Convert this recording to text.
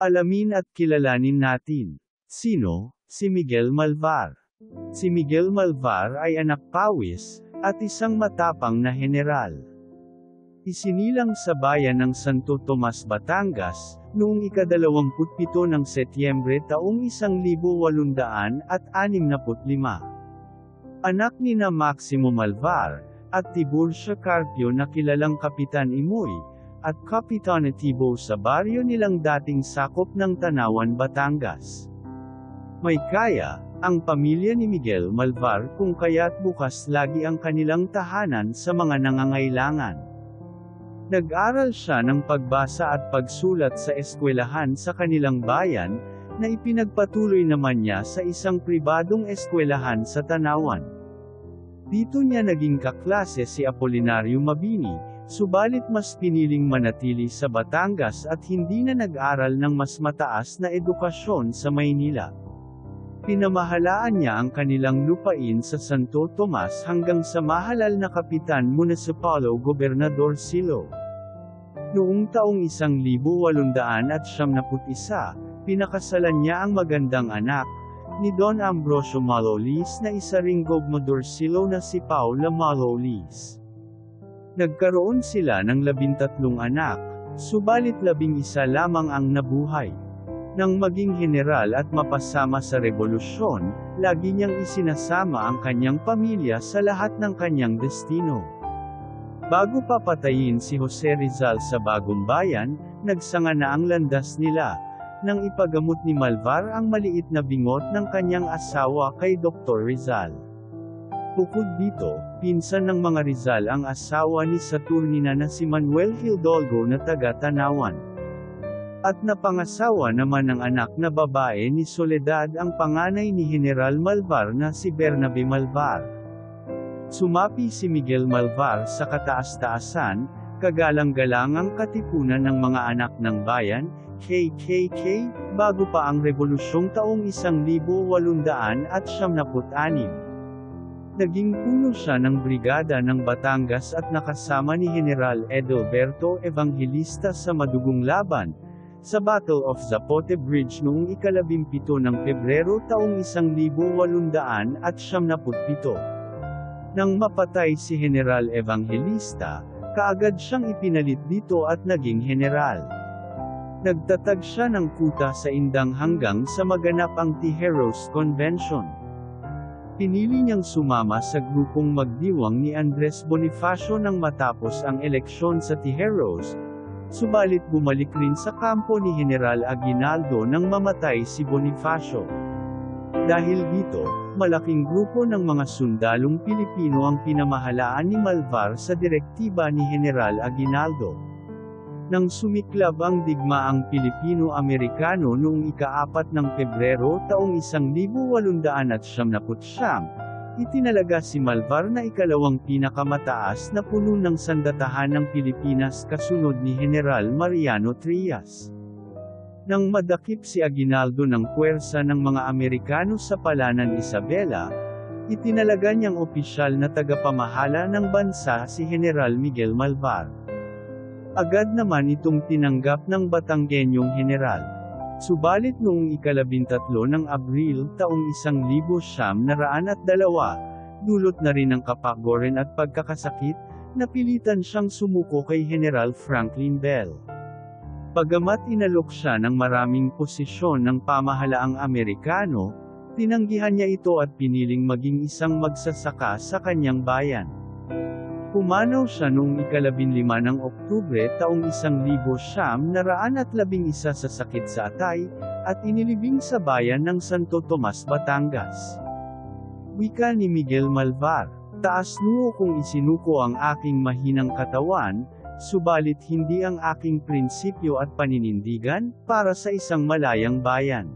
Alamin at kilalanin natin. Sino? Si Miguel Malvar. Si Miguel Malvar ay anak pawis, at isang matapang na heneral. Isinilang sa bayan ng Santo Tomas, Batangas, noong ika-27 ng Setyembre taong 1865. Anak nina Maximo Malvar, at Tiburcia Carpio na kilalang Kapitan Imoy, at Kapitan Etibo sa baryo nilang dating sakop ng Tanawan, Batangas. May kaya, ang pamilya ni Miguel Malvar kung kaya't bukas lagi ang kanilang tahanan sa mga nangangailangan. Nag-aral siya ng pagbasa at pagsulat sa eskwelahan sa kanilang bayan, na ipinagpatuloy naman niya sa isang pribadong eskwelahan sa Tanawan. Dito niya naging kaklase si Apolinario Mabini, subalit mas piniling manatili sa Batangas at hindi na nag-aral ng mas mataas na edukasyon sa Maynila. Pinamahalaan niya ang kanilang lupain sa Santo Tomas hanggang sa mahalal na Kapitan Municipalo Gobernador Silo. Noong taong 1871, pinakasalan niya ang magandang anak ni Don Ambrosio Malolis na isa ring gobernador Silo na si Paula Malolis. Nagkaroon sila ng 13 anak, subalit 11 lamang ang nabuhay. Nang maging heneral at mapasama sa rebolusyon, lagi niyang isinasama ang kanyang pamilya sa lahat ng kanyang destino. Bago papatayin si Jose Rizal sa Bagong Bayan, nagsanga na ang landas nila, nang ipagamot ni Malvar ang maliit na bingot ng kanyang asawa kay Dr. Rizal. Bukod dito, pinsan ng mga Rizal ang asawa ni Saturnina na si Manuel Hidalgo na taga Tanawan. At napangasawa naman ng anak na babae ni Soledad ang panganay ni General Malvar na si Bernabe Malvar. Sumapi si Miguel Malvar sa kataas-taasan, kagalang-galangang katipunan ng mga anak ng bayan, KKK, bago pa ang rebolusyong taong 1876. Naging puno siya ng brigada ng Batangas at nakasama ni General Edilberto Evangelista sa madugong laban, sa Battle of Zapote Bridge noong ika-17 ng Pebrero taong 1877. Nang mapatay si General Evangelista, kaagad siyang ipinalit dito at naging general. Nagtatag siya ng kuta sa Indang hanggang sa maganap ang Tijeros Convention. Pinili niyang sumama sa grupong magdiwang ni Andres Bonifacio nang matapos ang eleksyon sa Tijeros, subalit bumalik rin sa kampo ni General Aguinaldo nang mamatay si Bonifacio. Dahil dito, malaking grupo ng mga sundalong Pilipino ang pinamahalaan ni Malvar sa direktiba ni General Aguinaldo. Nang sumiklab ang digmaang Pilipino-Amerikano noong ika-4 ng Pebrero taong 1879, itinalaga si Malvar na ikalawang pinakamataas na puno ng sandatahan ng Pilipinas kasunod ni General Mariano Trias. Nang madakip si Aguinaldo ng puwersa ng mga Amerikano sa Palanan Isabela, itinalaga niyang opisyal na tagapamahala ng bansa si General Miguel Malvar. Agad naman itong tinanggap ng Batanggenyong General. Subalit noong ika-13 ng Abril taong 1902, dulot na rin ng kapagoren at pagkakasakit, napilitan siyang sumuko kay General Franklin Bell. Bagamat inalok siya ng maraming posisyon ng pamahalaang Amerikano, tinanggihan niya ito at piniling maging isang magsasaka sa kanyang bayan. Pumanaw siya noong ika-15 ng Oktubre taong 1911 sa sakit sa atay, at inilibing sa bayan ng Santo Tomas, Batangas. Wika ni Miguel Malvar, "Taas noo kung isinuko ang aking mahinang katawan, subalit hindi ang aking prinsipyo at paninindigan, para sa isang malayang bayan."